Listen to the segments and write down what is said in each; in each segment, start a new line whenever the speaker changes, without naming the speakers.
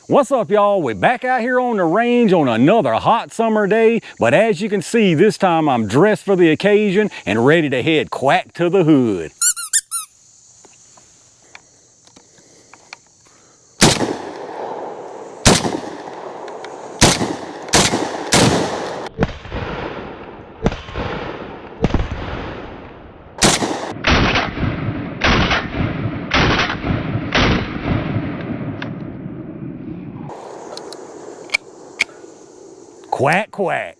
What's up, y'all? We're back out here on the range on another hot summer day, but as you can see, this time I'm dressed for the occasion and ready to head quack to the hood. Quack, quack.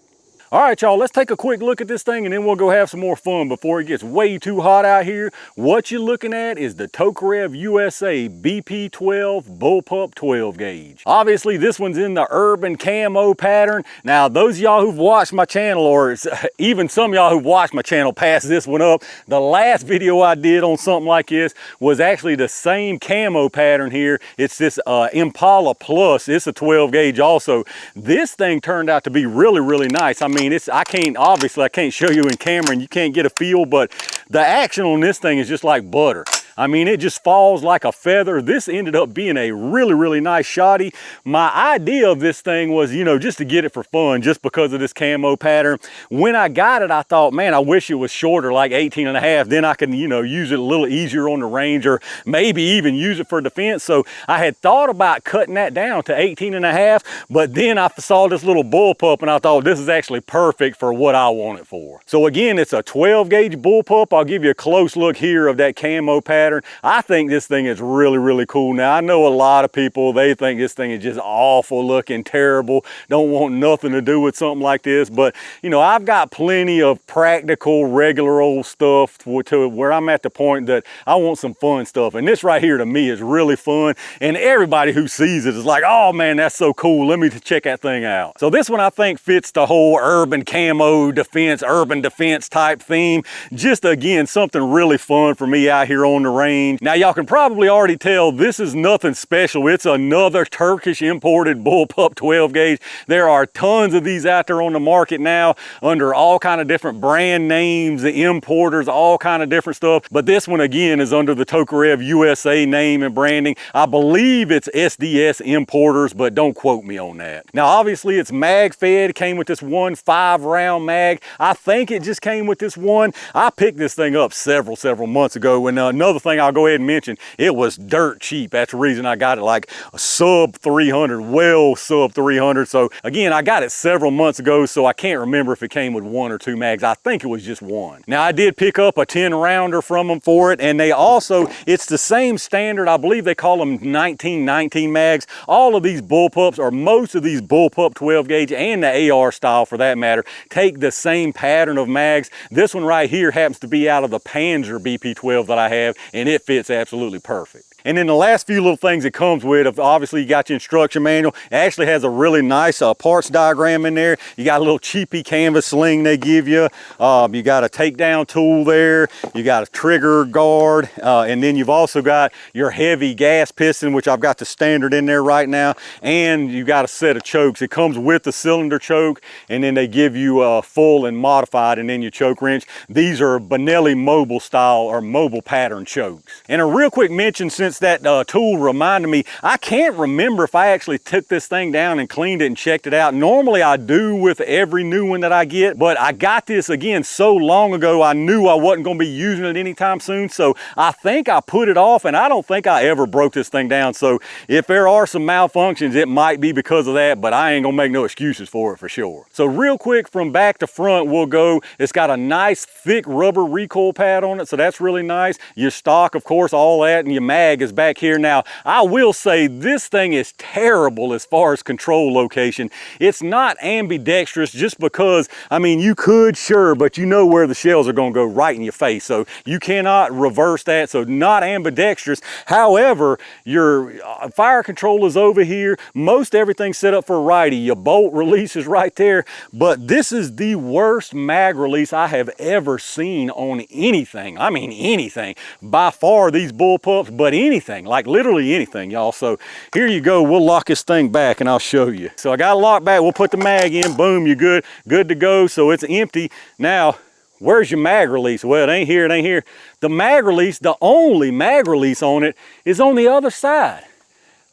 All right, y'all, let's take a quick look at this thing and then we'll go have some more fun before it gets way too hot out here. What you're looking at is the Tokarev USA BP12 Bullpup 12 gauge. Obviously, this one's in the urban camo pattern. Now, those of y'all who've watched my channel, or even some of y'all who've watched my channel pass this one up, the last video I did on something like this was actually the same camo pattern here. It's this Impala Plus. It's a 12 gauge also. This thing turned out to be really, really nice. I mean, I can't show you in camera and you can't get a feel, but the action on this thing is just like butter. I mean, it just falls like a feather. This ended up being a really, really nice shotty. My idea of this thing was, you know, just to get it for fun, just because of this camo pattern. When I got it, I thought, man, I wish it was shorter, like 18.5. Then I can, you know, use it a little easier on the range, or maybe even use it for defense. So I had thought about cutting that down to 18.5, but then I saw this little bullpup and I thought this is actually perfect for what I want it for. So again, it's a 12 gauge bullpup. I'll give you a close look here of that camo pattern. I think this thing is really, really cool. Now, I know a lot of people, they think this thing is just awful looking, terrible, don't want nothing to do with something like this. But, you know, I've got plenty of practical, regular old stuff to where I'm at the point that I want some fun stuff. And this right here to me is really fun. And everybody who sees it is like, oh man, that's so cool. Let me check that thing out. So this one I think fits the whole urban camo defense, urban defense type theme. Just again, something really fun for me out here on the range. Now y'all can probably already tell this is nothing special. It's another Turkish imported Bullpup 12 gauge. There are tons of these out there on the market now under all kind of different brand names, the importers, all kind of different stuff. But this one again is under the Tokarev USA name and branding. I believe it's SDS importers, but don't quote me on that. Now obviously it's mag fed. It came with this one 5-round mag. I think it just came with this one. I picked this thing up several months ago, and another thing I'll go ahead and mention, it was dirt cheap. That's the reason I got it, like a sub 300, well sub 300. So again, I got it several months ago, so I can't remember if it came with 1 or 2 mags. I think it was just 1. Now I did pick up a 10-rounder from them for it, and they also, it's the same standard, I believe they call them 1919 mags. All of these bullpups, or most of these bullpup 12 gauge and the AR style for that matter, take the same pattern of mags. This one right here happens to be out of the Panzer BP12 that I have, and it fits absolutely perfect. And then the last few little things it comes with, obviously you got your instruction manual. It actually has a really nice parts diagram in there. You got a little cheapy canvas sling they give you. You got a takedown tool there. You got a trigger guard. And then you've also got your heavy gas piston, which I've got the standard in there right now. And you got a set of chokes. It comes with the cylinder choke, and then they give you full and modified, and then your choke wrench. These are Benelli mobile style or mobile pattern chokes. And a real quick mention, since that tool reminded me, I can't remember if I actually took this thing down and cleaned it and checked it out. Normally I do with every new one that I get, but I got this again so long ago, I knew I wasn't going to be using it anytime soon, so I think I put it off, and I don't think I ever broke this thing down. So if there are some malfunctions, it might be because of that, but I ain't gonna make no excuses for it for sure. So real quick, from back to front we'll go. It's got a nice thick rubber recoil pad on it, so that's really nice. Your stock, of course, all that, and your mag is back here. Now I will say this thing is terrible as far as control location. It's not ambidextrous, just because, I mean, you could, sure, but you know where the shells are going to go, right in your face, so you cannot reverse that. So not ambidextrous. However, your fire control is over here. Most everything's set up for righty. Your bolt release is right there, but this is the worst mag release I have ever seen on anything. I mean anything by far, these bullpups, but anything, like literally anything, y'all. So here you go. We'll lock this thing back and I'll show you. So I got it locked back. We'll put the mag in. Boom, you're good to go. So it's empty. Now where's your mag release? Well, it ain't here, it ain't here. The mag release, the only mag release on it is on the other side,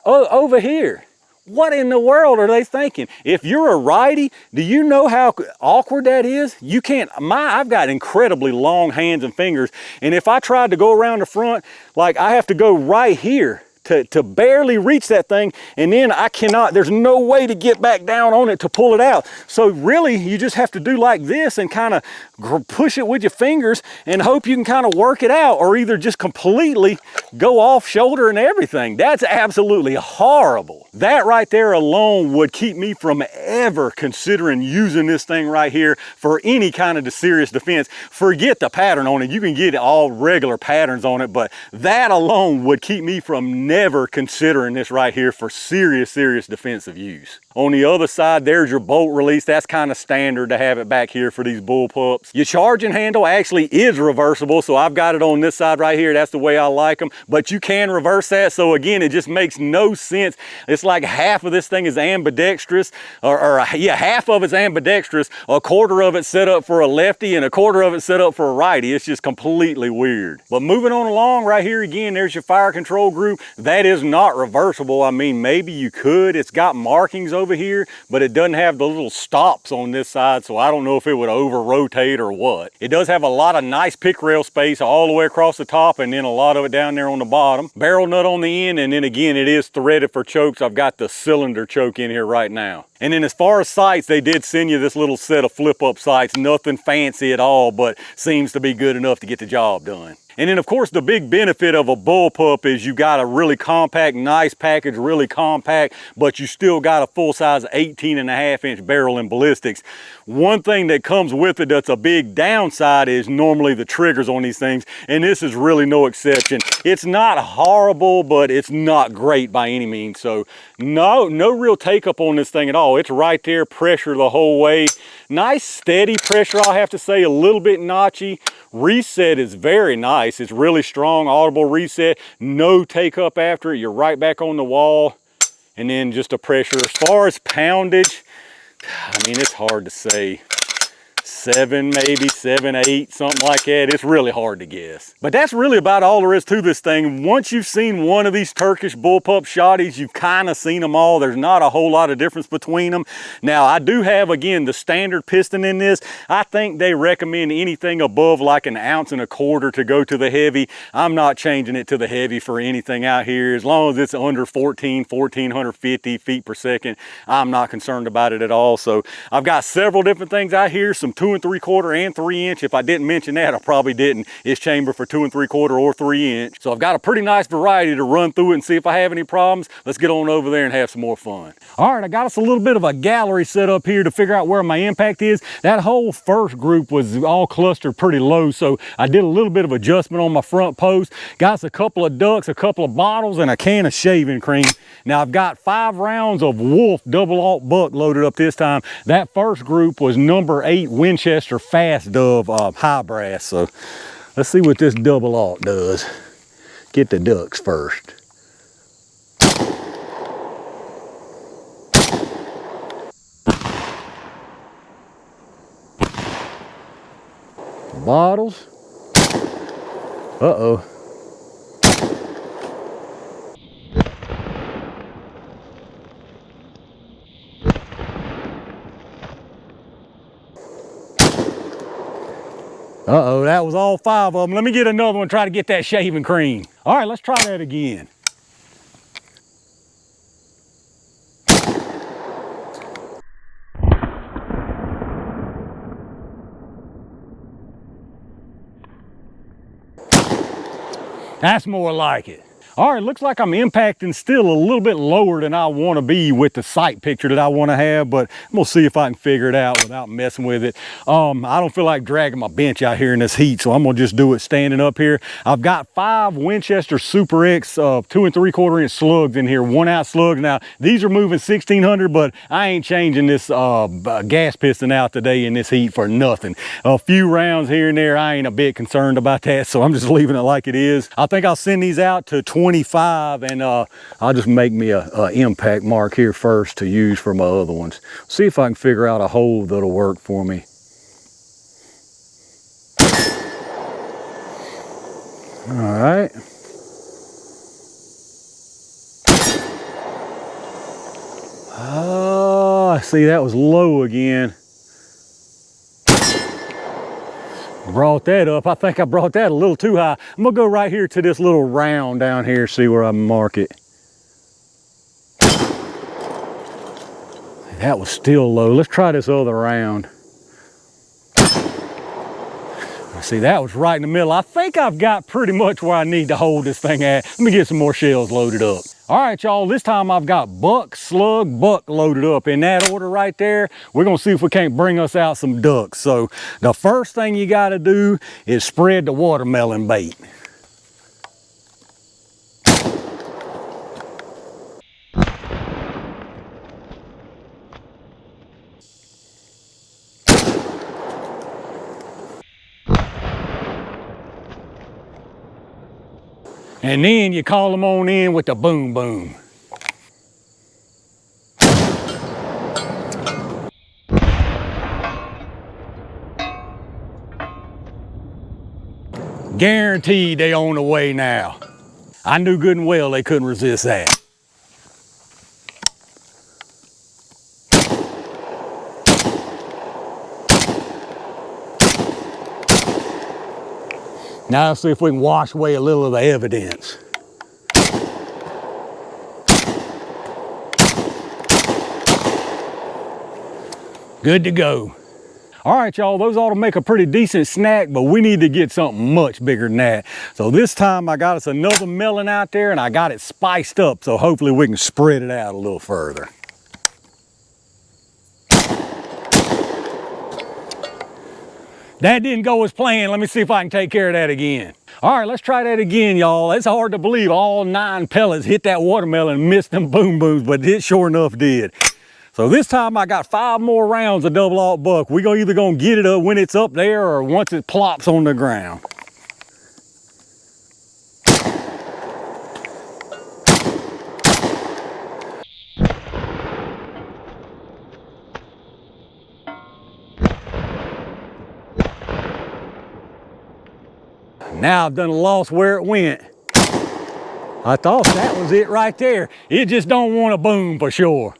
over here. What in the world are they thinking? If you're a righty, do you know how awkward that is? You can't, I've got incredibly long hands and fingers, and if I tried to go around the front, like I have to go right here to barely reach that thing, and then I cannot, there's no way to get back down on it to pull it out. So really, you just have to do like this and kind of push it with your fingers and hope you can kind of work it out, or either just completely go off shoulder and everything. That's absolutely horrible. That right there alone would keep me from ever considering using this thing right here for any kind of serious defense. Forget the pattern on it. You can get all regular patterns on it, but that alone would keep me from never considering this right here for serious defensive use. On the other side, there's your bolt release. That's kind of standard to have it back here for these Bullpups. Your charging handle actually is reversible, so I've got it on this side right here. That's the way I like them, but you can reverse that. So again, it just makes no sense. It's like half of this thing is ambidextrous, yeah, half of it's ambidextrous, a quarter of it set up for a lefty, and a quarter of it set up for a righty. It's just completely weird. But moving on along right here, again, there's your fire control group. That is not reversible. I mean, maybe you could. It's got markings over here, but it doesn't have the little stops on this side, so I don't know if it would over rotate or what. It does have a lot of nice pick rail space all the way across the top, and then a lot of it down there on the bottom. Barrel nut on the end, and then again, it is threaded for chokes. I've got the cylinder choke in here right now. And then as far as sights, they did send you this little set of flip-up sights. Nothing fancy at all, but seems to be good enough to get the job done. And then of course the big benefit of a Bullpup is you got a really compact, nice package, really compact, but you still got a full-size 18.5-inch barrel in ballistics. One thing that comes with it that's a big downside is normally the triggers on these things, and this is really no exception. It's not horrible, but it's not great by any means. So no real take up on this thing at all. It's right there, pressure the whole way. Nice steady pressure, I'll have to say, a little bit notchy. Reset is very nice. It's really strong, audible reset. No take up after it. You're right back on the wall. And then just a pressure. As far as poundage, I mean, it's hard to say. 7, maybe 7, 8, something like that. It's really hard to guess. But that's really about all there is to this thing. Once you've seen one of these Turkish Bullpup shotties, you've kind of seen them all. There's not a whole lot of difference between them. Now, I do have, again, the standard piston in this. I think they recommend anything above like 1.25 ounces to go to the heavy. I'm not changing it to the heavy for anything out here. As long as it's under 1450 feet per second, I'm not concerned about it at all. So I've got several different things out here, some 2 3/4 and 3-inch. If I didn't mention that, I probably didn't. It's chamber for 2 3/4 or 3-inch. So I've got a pretty nice variety to run through it and see if I have any problems. Let's get on over there and have some more fun. All right, I got us a little bit of a gallery set up here to figure out where my impact is. That whole first group was all clustered pretty low, so I did a little bit of adjustment on my front post. Got us a couple of ducks, a couple of bottles, and a can of shaving cream. Now I've got 5 rounds of Wolf double alt buck loaded up this time. That first group was number 8 Winchester Fast Dove high brass. So let's see what this double alt does. Get the ducks first. Bottles. Uh-oh. Uh-oh, that was all 5 of them. Let me get another one, try to get that shaving cream. All right, let's try that again. That's more like it. All right, looks like I'm impacting still a little bit lower than I want to be with the sight picture that I want to have, but I'm gonna see if I can figure it out without messing with it. I don't feel like dragging my bench out here in this heat, so I'm gonna just do it standing up here. I've got 5 Winchester Super X 2 3/4 inch slugs in here, 1-ounce slugs. Now, these are moving 1600, but I ain't changing this gas piston out today in this heat for nothing. A few rounds here and there, I ain't a bit concerned about that, so I'm just leaving it like it is. I think I'll send these out to 25, and I'll just make me a impact mark here first to use for my other ones. See if I can figure out a hole that'll work for me. All right. Oh, see, that was low again. Brought that up. I think I brought that a little too high. I'm gonna go right here to this little round down here, see where I mark it. That was still low. Let's try this other round. See, that was right in the middle. I think I've got pretty much where I need to hold this thing at. Let me get some more shells loaded up. All right, y'all, this time I've got buck, slug, buck loaded up in that order right there. We're gonna see if we can't bring us out some ducks. So the first thing you gotta do is spread the watermelon bait. And then you call them on in with the boom boom. Guaranteed they on the way now. I knew good and well they couldn't resist that. Now let's see if we can wash away a little of the evidence. Good to go. All right, y'all, those ought to make a pretty decent snack, but we need to get something much bigger than that. So this time I got us another melon out there and I got it spiced up, so hopefully we can spread it out a little further. That didn't go as planned. Let me see if I can take care of that again. All right, let's try that again, y'all. It's hard to believe all 9 pellets hit that watermelon and missed them boom booms, but it sure enough did. So this time I got 5 more rounds of double-aught buck. We're either gonna get it up when it's up there or once it plops on the ground. Now I've done lost where it went. I thought that was it right there. It just don't want to boom for sure.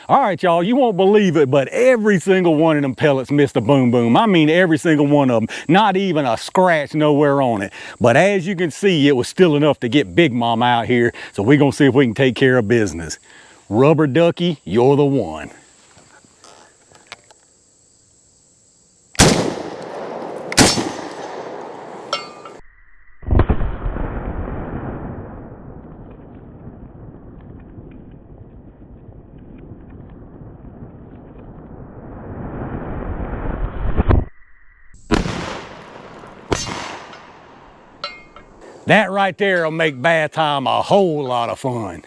All right, y'all, you won't believe it, but every single one of them pellets missed a boom boom. I mean, every single one of them, not even a scratch nowhere on it. But as you can see, it was still enough to get Big Mama out here. So we're gonna see if we can take care of business. Rubber ducky, you're the one. That right there will make bath time a whole lot of fun.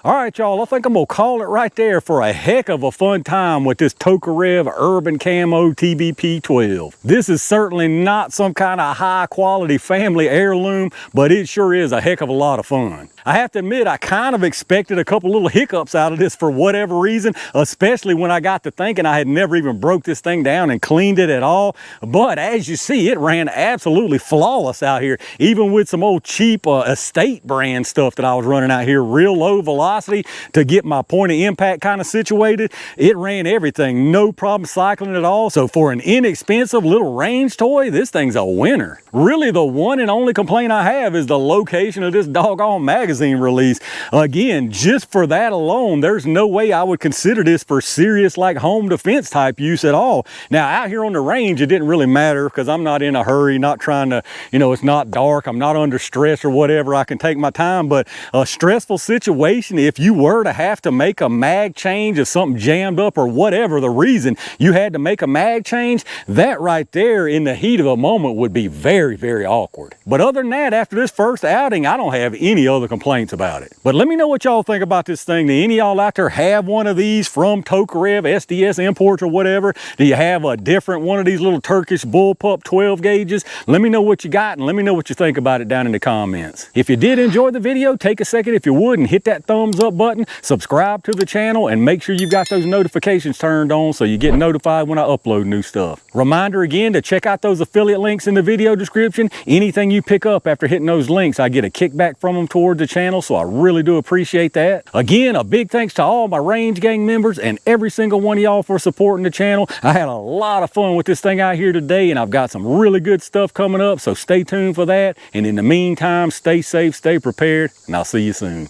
All right, y'all, I think I'm gonna call it right there for a heck of a fun time with this Tokarev Urban Camo TBP 12. This is certainly not some kind of high quality family heirloom, but it sure is a heck of a lot of fun. I have to admit, I kind of expected a couple little hiccups out of this for whatever reason, especially when I got to thinking I had never even broke this thing down and cleaned it at all. But as you see, it ran absolutely flawless out here, even with some old cheap estate brand stuff that I was running out here, real low velocity to get my point of impact kind of situated. It ran everything, no problem cycling at all. So for an inexpensive little range toy, this thing's a winner. Really, the one and only complaint I have is the location of this doggone magazine release. Again, just for that alone, there's no way I would consider this for serious like home defense type use at all. Now out here on the range, it didn't really matter because I'm not in a hurry, not trying to, you know, it's not dark, I'm not under stress or whatever, I can take my time. But a stressful situation, if you were to have to make a mag change, if something jammed up or whatever the reason you had to make a mag change, that right there in the heat of a moment would be very, very awkward. But other than that, after this first outing, I don't have any other complaints about it. But let me know what y'all think about this thing. Do any of y'all out there have one of these from Tokarev, SDS imports or whatever? Do you have a different one of these little Turkish Bullpup 12 gauges? Let me know what you got and let me know what you think about it down in the comments. If you did enjoy the video, take a second if you would and hit that thumbs up button, subscribe to the channel, and make sure you've got those notifications turned on so you get notified when I upload new stuff. Reminder again to check out those affiliate links in the video description. Anything you pick up after hitting those links, I get a kickback from them towards the channel, so I really do appreciate that. Again, a big thanks to all my range gang members and every single one of y'all for supporting the channel. I had a lot of fun with this thing out here today, and I've got some really good stuff coming up, so stay tuned for that. And in the meantime, stay safe, stay prepared, and I'll see you soon.